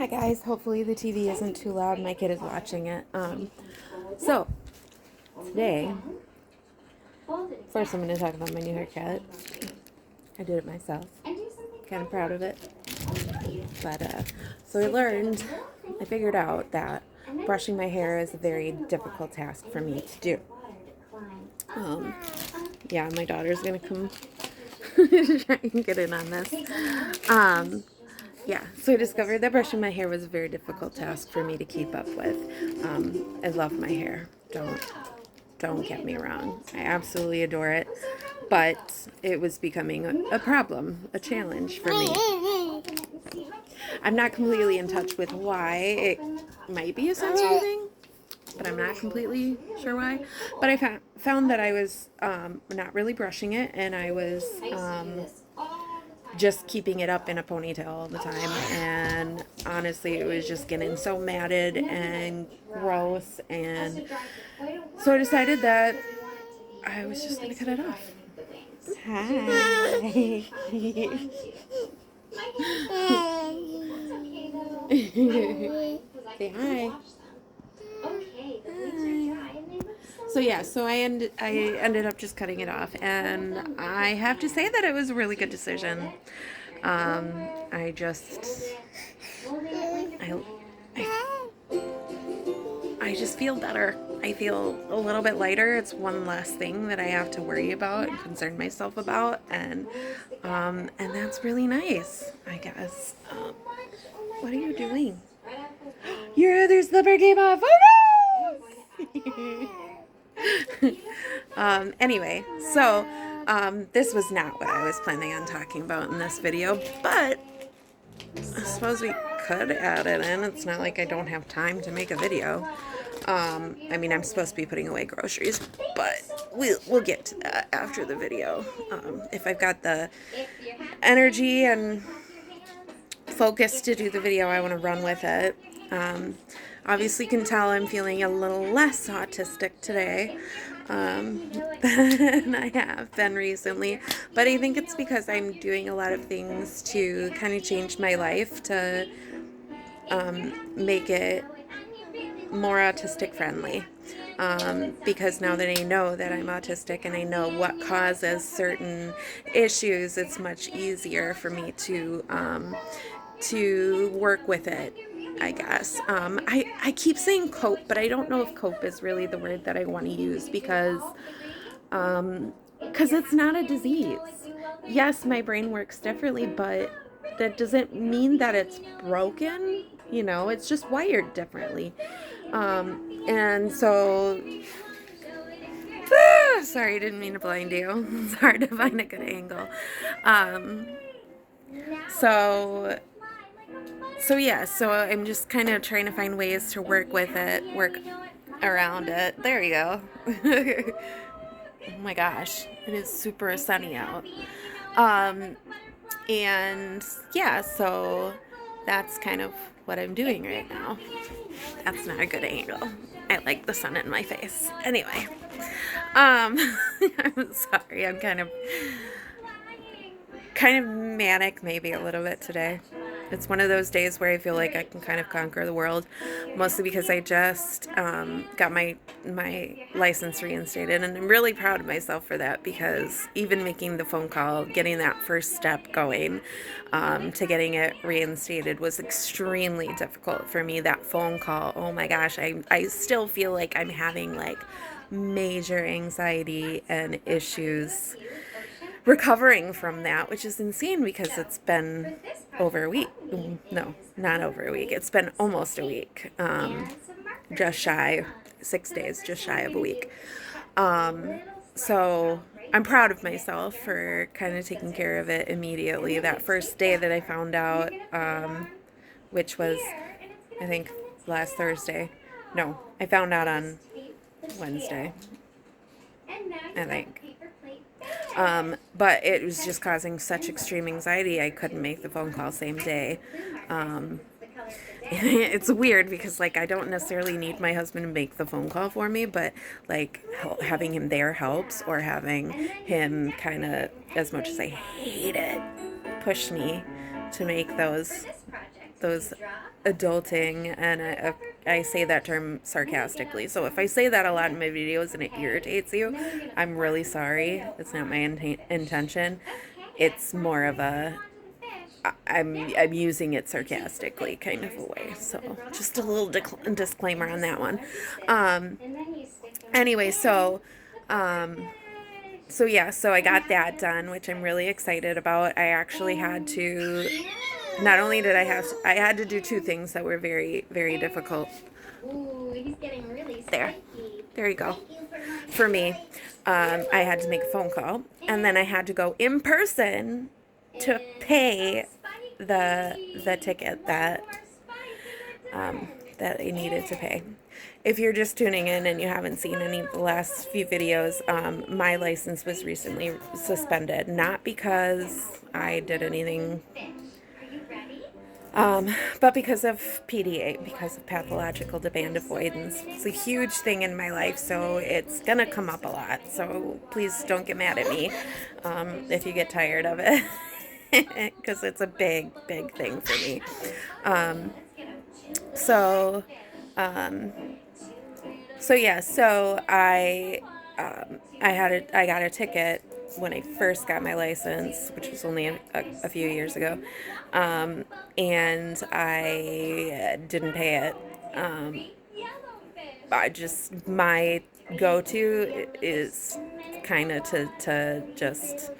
Hi guys, hopefully the TV isn't too loud. My kid is watching it. So today, first I'm going to talk about my new haircut. I did it myself. Kind of proud of it. But so I figured out that brushing my hair is a very difficult task for me to do. Yeah, my daughter's going to come try and get in on this. Yeah, so I discovered that brushing my hair was a very difficult task for me to keep up with. I love my hair. Don't get me wrong. I absolutely adore it. But it was becoming a problem, a challenge for me. I'm not completely in touch with why. It might be a sensory thing, but I'm not completely sure why. But I found that I was not really brushing it, and I was just keeping it up in a ponytail all the time, and honestly it was just getting so matted and gross, and so I decided that I was just gonna cut it off. Hi. Say hi. So I ended up just cutting it off, and I have to say that it was a really good decision. I just feel better. I feel a little bit lighter. It's one less thing that I have to worry about and concern myself about, and that's really nice, I guess. What are you doing? Your other slipper came off. Oh no! Anyway, so this was not what I was planning on talking about in this video, but I suppose we could add it in. It's not like I don't have time to make a video. I mean, I'm supposed to be putting away groceries, but we'll get to that after the video. If I've got the energy and focus to do the video, I want to run with it. Obviously, you can tell I'm feeling a little less autistic today than I have been recently, but I think it's because I'm doing a lot of things to kind of change my life to make it more autistic friendly, because now that I know that I'm autistic and I know what causes certain issues, it's much easier for me to work with it, I guess. I keep saying cope, but I don't know if cope is really the word that I want to use, because it's not a disease. Yes, my brain works differently, but that doesn't mean that it's broken. You know, it's just wired differently. And so, sorry, I didn't mean to blind you. It's hard to find a good angle. So I'm just kind of trying to find ways to work with it, work around it. There you go. Oh my gosh, it is super sunny out. And yeah, so that's kind of what I'm doing right now. That's not a good angle. I like the sun in my face. Anyway, I'm sorry. I'm kind of manic, maybe a little bit today. It's one of those days where I feel like I can kind of conquer the world, mostly because I just got my license reinstated, and I'm really proud of myself for that, because even making the phone call, getting that first step going to getting it reinstated was extremely difficult for me. That phone call, oh my gosh, I still feel like I'm having like major anxiety and issues recovering from that, which is insane because it's been over a week. No, not over a week. It's been almost a week. Just shy, 6 days, just shy of a week. So I'm proud of myself for kind of taking care of it immediately. That first day that I found out, which was, I think, last Thursday. No, I found out on Wednesday, I think. But it was just causing such extreme anxiety, I couldn't make the phone call same day. It's weird because, like, I don't necessarily need my husband to make the phone call for me, but, like, having him there helps, or having him kind of, as much as I hate it, push me to make those those adulting, and I say that term sarcastically. So if I say that a lot in my videos and it irritates you, I'm really sorry. It's not my intention. It's more of a I'm using it sarcastically kind of a way. So just a little disclaimer on that one. Anyway, so I got that done, which I'm really excited about. I actually had to, not only did I had to do two things that were very, very difficult. There you go. For me, I had to make a phone call, and then I had to go in person to pay the ticket that I needed to pay. If you're just tuning in and you haven't seen any of the last few videos, my license was recently suspended. Not because I did anything, but because of PDA, because of pathological demand avoidance. It's a huge thing in my life, so it's going to come up a lot. So please don't get mad at me if you get tired of it, because it's a big, big thing for me. So I got a ticket when I first got my license, which was only a few years ago, and I didn't pay it. My go-to is kind of to just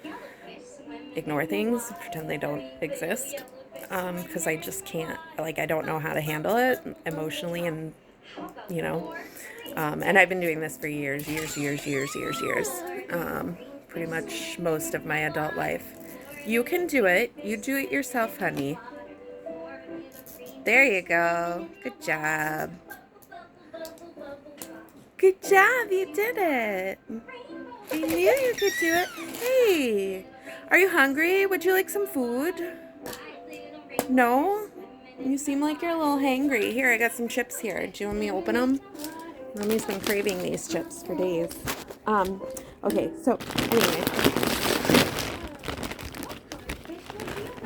ignore things, pretend they don't exist, because I just can't, like, I don't know how to handle it emotionally, and and I've been doing this for years, pretty much most of my adult life. You can do it. You do it yourself, honey. There you go. Good job. Good job. You did it. I knew you could do it. Hey, are you hungry? Would you like some food? No? You seem like you're a little hangry. Here, I got some chips here. Do you want me to open them? Mommy's been craving these chips for days. Okay, so anyway.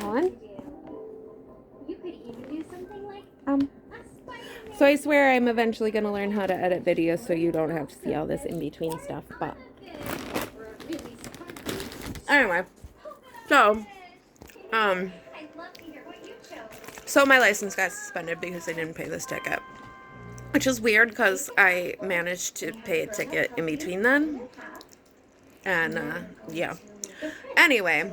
On? So I swear I'm eventually going to learn how to edit videos so you don't have to see all this in-between stuff, but anyway. So my license got suspended because I didn't pay this ticket. Which is weird because I managed to pay a ticket in between then. And, yeah. Anyway,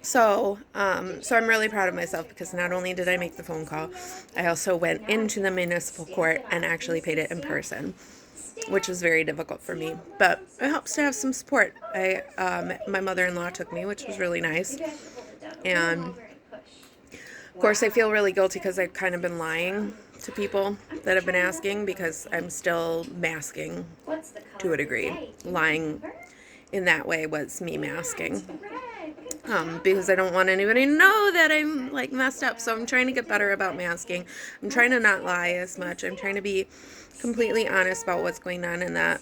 so I'm really proud of myself because not only did I make the phone call, I also went into the municipal court and actually paid it in person, which was very difficult for me. But it helps to have some support. My mother-in-law took me, which was really nice. And of course, I feel really guilty because I've kind of been lying to people that have been asking because I'm still masking to a degree. Lying in that way was me masking. Because I don't want anybody to know that I'm like messed up. So I'm trying to get better about masking. I'm trying to not lie as much. I'm trying to be completely honest about what's going on in that.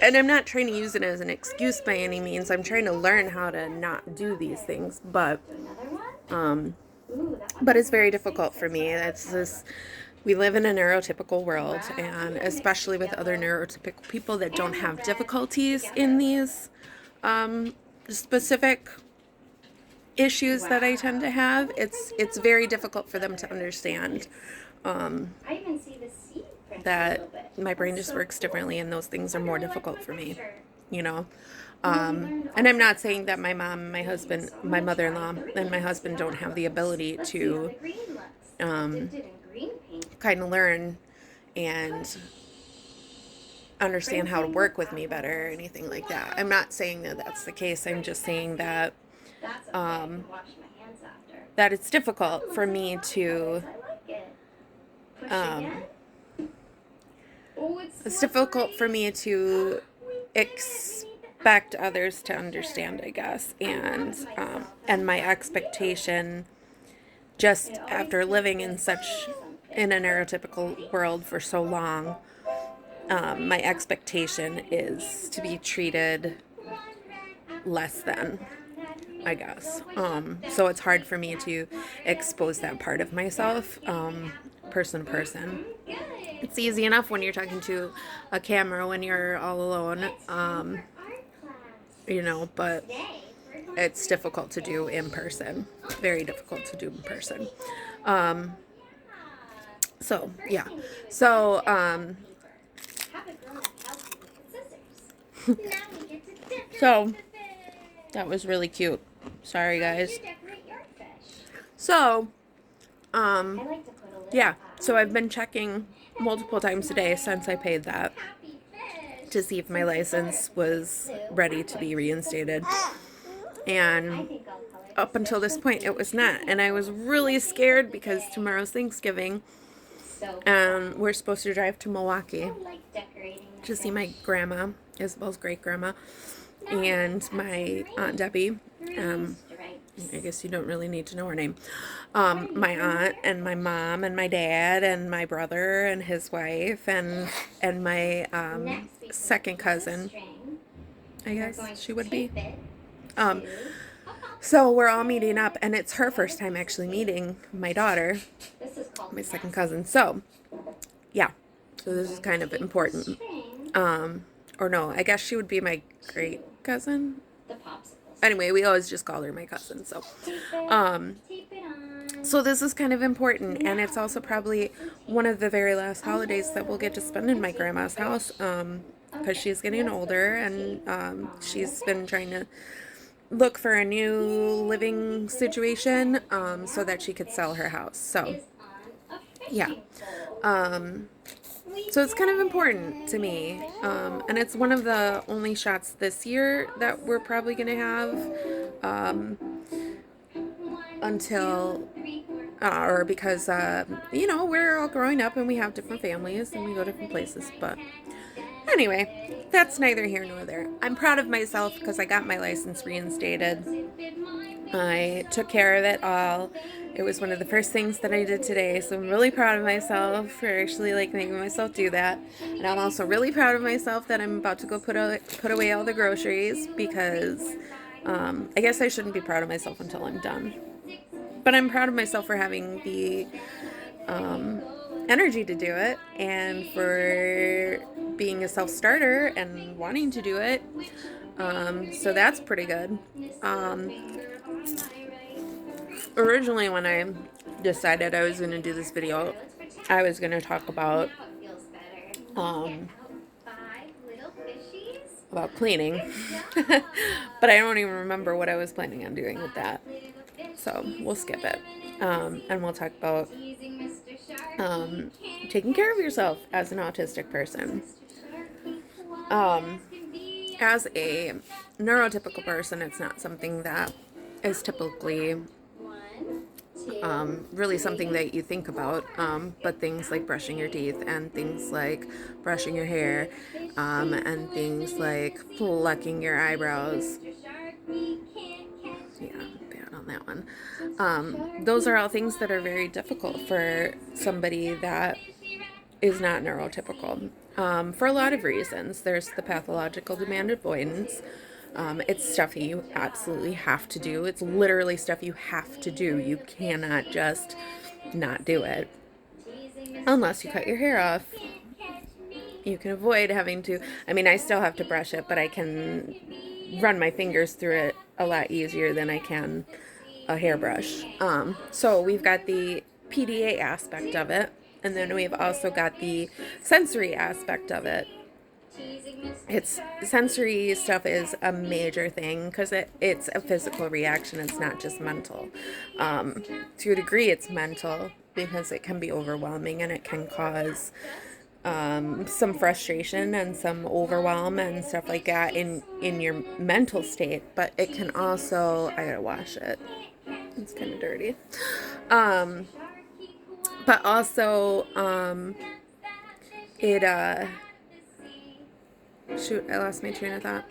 And I'm not trying to use it as an excuse by any means. I'm trying to learn how to not do these things. But it's very difficult for me. We live in a neurotypical world, and especially with other neurotypical people that don't have difficulties in these specific issues that I tend to have, it's very difficult for them to understand that my brain just works differently, and those things are more difficult for me, and I'm not saying that my mom, my husband, my mother-in-law, and my husband don't have the ability to kind of learn and understand how to work with me better or anything like that. I'm not saying that that's the case. I'm just saying that that it's difficult for me to expect others to understand, I guess, and my expectation, just after living in a neurotypical world for so long, my expectation is to be treated less than, I guess. So it's hard for me to expose that part of myself, person to person. It's easy enough when you're talking to a camera when you're all alone, but it's difficult to do in person. Very difficult to do in person. Um, so, yeah. So, so that was really cute. Sorry, guys. So, yeah. So I've been checking multiple times a day since I paid that to see if my license was ready to be reinstated. And up until this point, it was not. And I was really scared because tomorrow's Thanksgiving. And we're supposed to drive to Milwaukee to see my grandma, Isabel's great grandma, and my Aunt Debbie. I guess you don't really need to know her name. My aunt and my mom and my dad and my brother and his wife and my second cousin, I guess she would be. So we're all meeting up, and it's her first time actually meeting my daughter, my second cousin. So, yeah. So this is kind of important. Or no, I guess she would be my great cousin. Anyway, we always just call her my cousin. So this is kind of important, and it's also probably one of the very last holidays that we'll get to spend in my grandma's house, because she's getting older, and she's been trying to look for a new living situation, so that she could sell her house. So, yeah. So it's kind of important to me, and it's one of the only shots this year that we're probably going to have, until, or because, we're all growing up and we have different families and we go different places, but anyway, that's neither here nor there. I'm proud of myself because I got my license reinstated. I took care of it all. It was one of the first things that I did today, so I'm really proud of myself for actually making myself do that. And I'm also really proud of myself that I'm about to go put away all the groceries because I guess I shouldn't be proud of myself until I'm done. But I'm proud of myself for having the energy to do it and for being a self-starter and wanting to do it. So that's pretty good. Originally, when I decided I was going to do this video, I was going to talk about cleaning, but I don't even remember what I was planning on doing with that, so we'll skip it, and we'll talk about taking care of yourself as an autistic person. As a neurotypical person, it's not something that is typically really something that you think about, but things like brushing your teeth and things like brushing your hair, and things like plucking your eyebrows. Yeah, bad on that one. Those are all things that are very difficult for somebody that is not neurotypical, for a lot of reasons. There's the pathological demand avoidance. It's stuff you absolutely have to do. It's literally stuff you have to do. You cannot just not do it. Unless you cut your hair off. You can avoid having to. I mean, I still have to brush it, but I can run my fingers through it a lot easier than I can a hairbrush. So we've got the PDA aspect of it, and then we've also got the sensory aspect of it. It's sensory stuff is a major thing because it's a physical reaction. It's not just mental. To a degree, it's mental because it can be overwhelming and it can cause some frustration and some overwhelm and stuff like that in your mental state. But it can also, I gotta wash it. It's kind of dirty. But also, shoot, I lost my train of thought.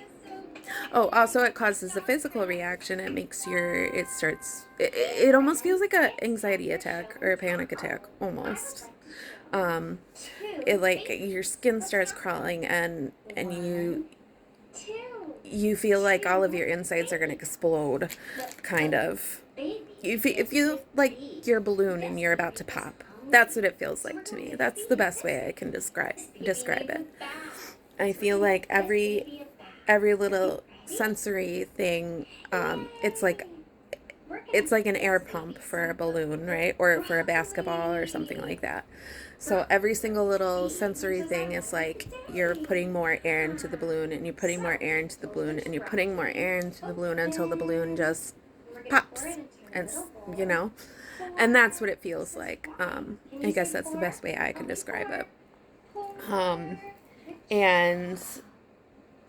Oh, also it causes a physical reaction. It makes it almost feels like a anxiety attack or a panic attack, almost. It your skin starts crawling and you feel like all of your insides are going to explode, kind of. You feel like your balloon and you're about to pop. That's what it feels like to me. That's the best way I can describe it. I feel like every little sensory thing, it's like an air pump for a balloon, right? Or for a basketball or something like that. So every single little sensory thing is like you're putting more air into the balloon and you're putting more air into the balloon and you're putting more air into the balloon until the balloon just pops. And, you know, and that's what it feels like. I guess that's the best way I can describe it. And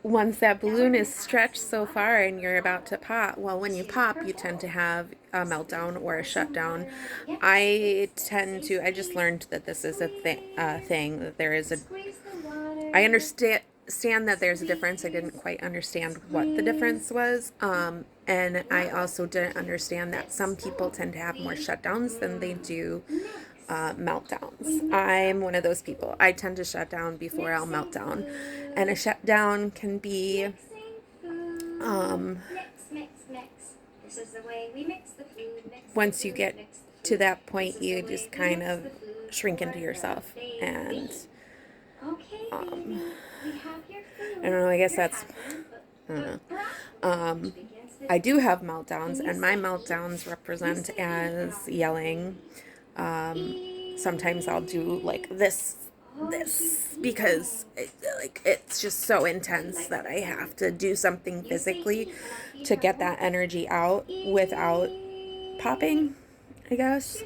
once that balloon is stretched so far and you're about to pop, well, when you pop, you tend to have a meltdown or a shutdown. I just learned that this is a thing, that there is I understand that there's a difference. I didn't quite understand what the difference was. And I also didn't understand that some people tend to have more shutdowns than they do meltdowns. I'm one of those people. I tend to shut down before I'll melt down. And a shutdown can be once you get to that point, you just kind of shrink into yourself. And I don't know, I guess that's, I don't know. I do have meltdowns, and my meltdowns represent as yelling. Sometimes I'll do like this because it's just so intense that I have to do something physically to get that energy out without popping, I guess.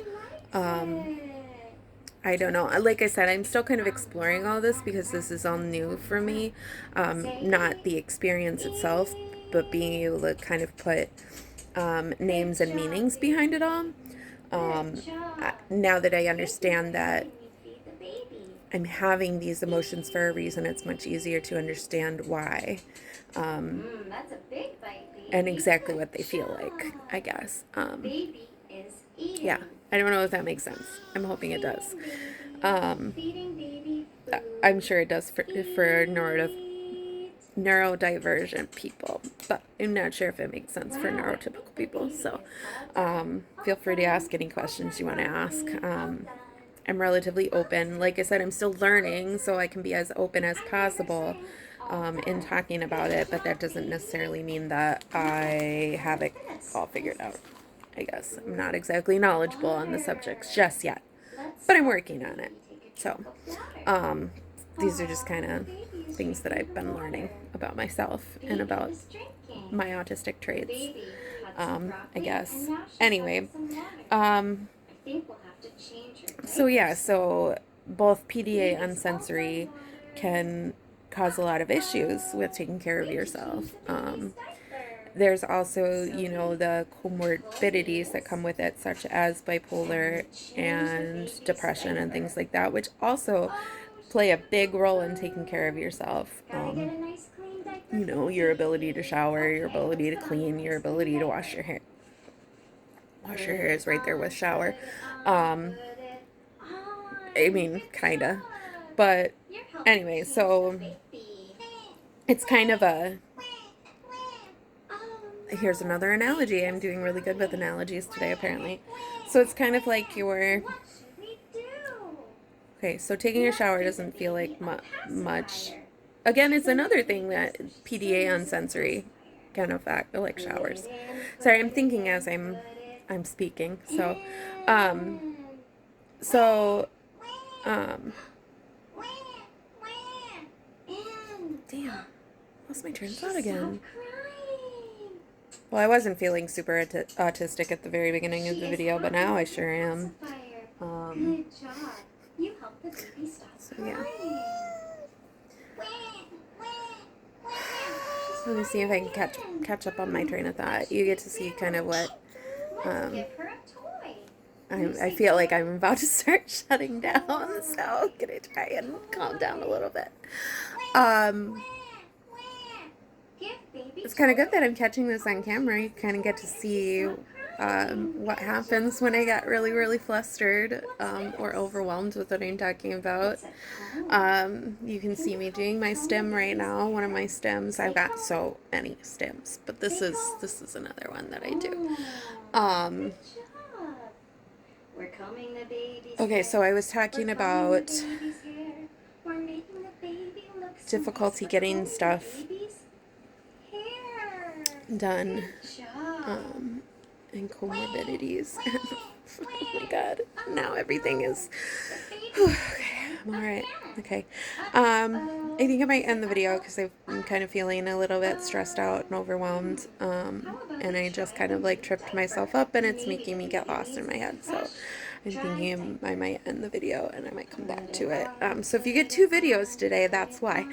I don't know. Like I said, I'm still kind of exploring all this because this is all new for me. Not the experience itself, but being able to kind of put names and meanings behind it all. Now that I understand that I'm having these emotions for a reason, it's much easier to understand why. And exactly what they feel like, I guess. Yeah, I don't know if that makes sense. I'm hoping it does. I'm sure it does for neurodivergent people, but I'm not sure if it makes sense for neurotypical people. So feel free to ask any questions you want to ask. I'm relatively open. Like I said, I'm still learning, so I can be as open as possible in talking about it, but that doesn't necessarily mean that I have it all figured out. I guess I'm not exactly knowledgeable on the subjects just yet, but I'm working on it. So these are just kind of things that I've been learning about myself and about my autistic traits, I guess. Anyway, so yeah, so both PDA and sensory can cause a lot of issues with taking care of yourself. There's also, you know, the comorbidities that come with it, such as bipolar and depression and things like that, which also play a big role in taking care of yourself. You know, your ability to shower, your ability to clean, your ability to wash your hair. Wash your hair is right there with shower. I mean, kinda. But anyway, so it's kind of a... Here's another analogy. I'm doing really good with analogies today, apparently. So it's kind of like your... Okay, so taking a shower doesn't feel like much. Again, it's another thing that PDA on sensory can affect, like showers. Sorry, I'm thinking as I'm speaking. So, um, damn, lost my train of thought again. Well, I wasn't feeling super autistic at the very beginning of the video, but now I sure am. Good job. You helped the baby stop crying. Yeah. Let me see if I can catch up on my train of thought. You get to see kind of what I feel like I'm about to start shutting down, so I'm gonna try and calm down a little bit. It's kind of good that I'm catching this on camera. You kind of get to see what happens when I get really, really flustered or overwhelmed with what I'm talking about. You can see me doing my stem right now. One of my stems. I've got so many stems, but this is another one that I do. Okay, so I was talking about difficulty getting stuff done, and comorbidities. Oh my god, now everything is okay. I'm all right. Okay. I think I might end the video because I'm kind of feeling a little bit stressed out and overwhelmed, and I just kind of like tripped myself up, and it's making me get lost in my head. So I'm thinking I might end the video and I might come back to it. So if you get 2 videos today, that's why.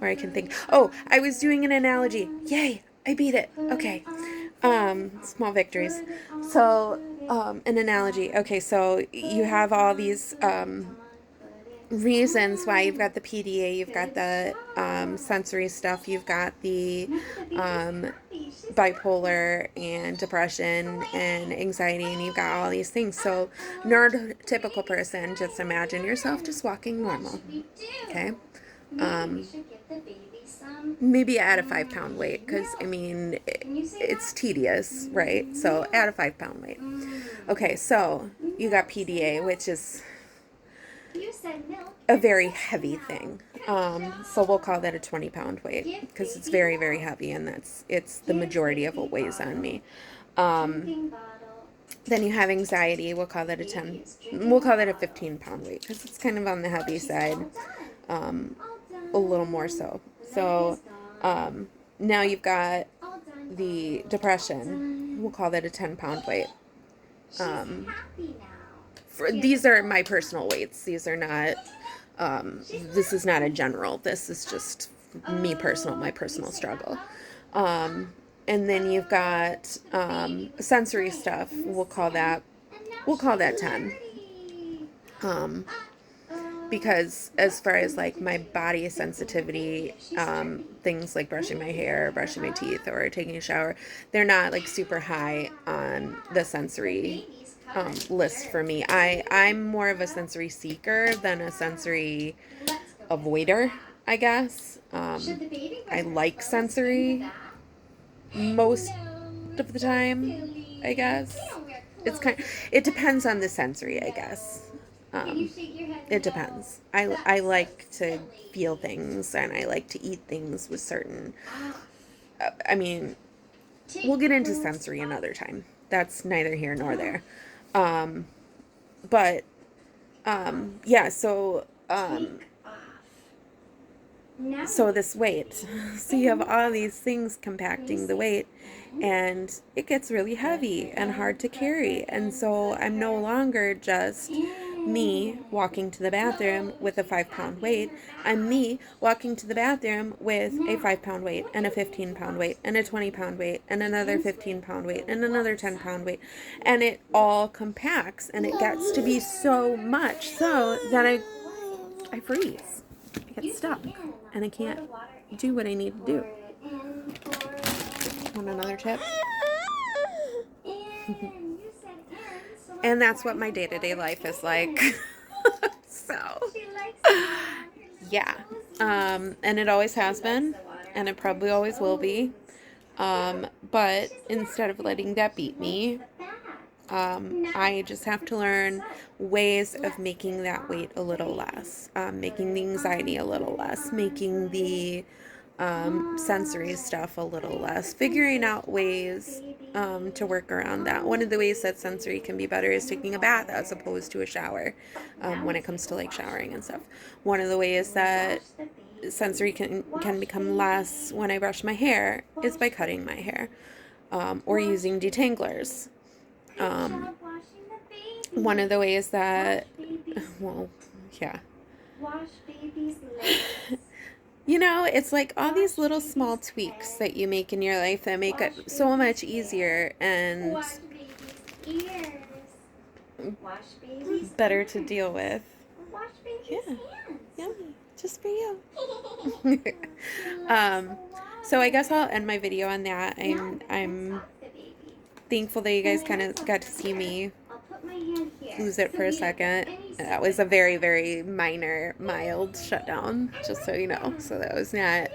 Or I can think, oh, I was doing an analogy. Yay, I beat it. Okay. Small victories. So, an analogy. Okay, so you have all these reasons why you've got the PDA, you've got the sensory stuff, you've got the bipolar and depression and anxiety, and you've got all these things. So, neurotypical person, just imagine yourself just walking normal. Okay? Maybe add a 5-pound weight, because I mean it's tedious, right? So add a 5-pound weight. Okay, so you got PDA, which is a very heavy thing. So we'll call that a 20-pound weight because it's very, very heavy, and it's the majority of what weighs on me. Then you have anxiety. We'll call that a 15-pound weight because it's kind of on the heavy side. A little more so. So now you've got the depression. We'll call that a 10-pound weight. These are my personal weights. These are not, this is not a general. This is just my personal struggle. And then you've got sensory stuff. We'll call that 10. Because as far as like my body sensitivity, things like brushing my hair, brushing my teeth, or taking a shower, they're not like super high on the sensory list for me. I'm more of a sensory seeker than a sensory avoider, I guess. I like sensory most of the time, I guess. It depends on the sensory, I guess. It depends. I like to feel things, and I like to eat things with certain, I mean, we'll get into sensory another time. That's neither here nor there. But, yeah, so this weight. So you have all these things compacting the weight, and it gets really heavy and hard to carry. And so I'm no longer just me walking to the bathroom with a 5-pound weight. I'm me walking to the bathroom with a 5-pound weight and a 15-pound weight and a 20-pound weight and another 15-pound weight and another 10-pound weight. And it all compacts, and it gets to be so much so that I freeze. I get stuck, and I can't do what I need to do. Want another tip? And that's what my day-to-day life is like. So, yeah. And it always has been, and it probably always will be. But instead of letting that beat me, I just have to learn ways of making that weight a little less, making the anxiety a little less, making the sensory stuff a little less, figuring out ways to work around that. One of the ways that sensory can be better is taking a bath as opposed to a shower, when it comes to like showering and stuff. One of the ways that sensory can become less when I brush my hair is by cutting my hair, or using detanglers. One of the ways that, well, yeah. You know, it's like all these little small tweaks that you make in your life that make it so much easier and better to deal with. Yeah, yummy, just for you. So I guess I'll end my video on that. I'm thankful that you guys kind of got to see me lose it for a second. That was a very, very minor, mild shutdown, just so you know. So that was not,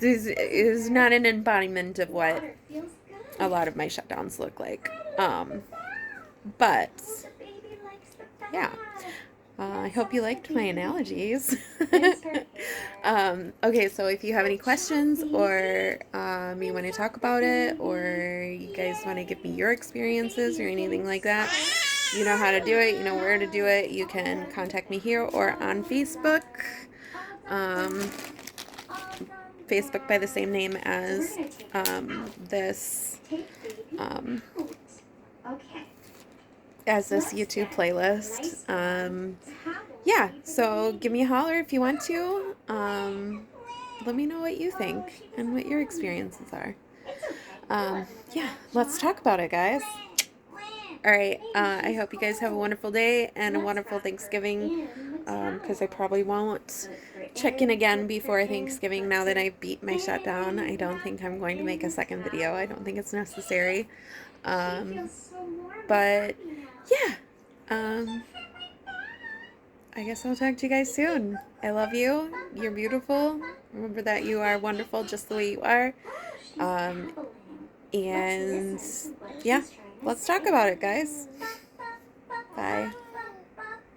this is not an embodiment of what a lot of my shutdowns look like. But yeah, I hope you liked my analogies. Okay, so if you have any questions or you want to talk about it, or you guys want to give me your experiences or anything like that, you know how to do it, you know where to do it. You can contact me here or on Facebook. Um, Facebook by the same name as this um, this YouTube playlist. Yeah, so give me a holler if you want to. Let me know what you think and what your experiences are. Yeah, let's talk about it, guys. All right, I hope you guys have a wonderful day and a wonderful Thanksgiving, because I probably won't check in again before Thanksgiving now that I beat my shutdown. I don't think I'm going to make a second video. I don't think it's necessary. But yeah, I guess I'll talk to you guys soon. I love you. You're beautiful. Remember that you are wonderful just the way you are. And yeah, let's talk about it, guys. Bye.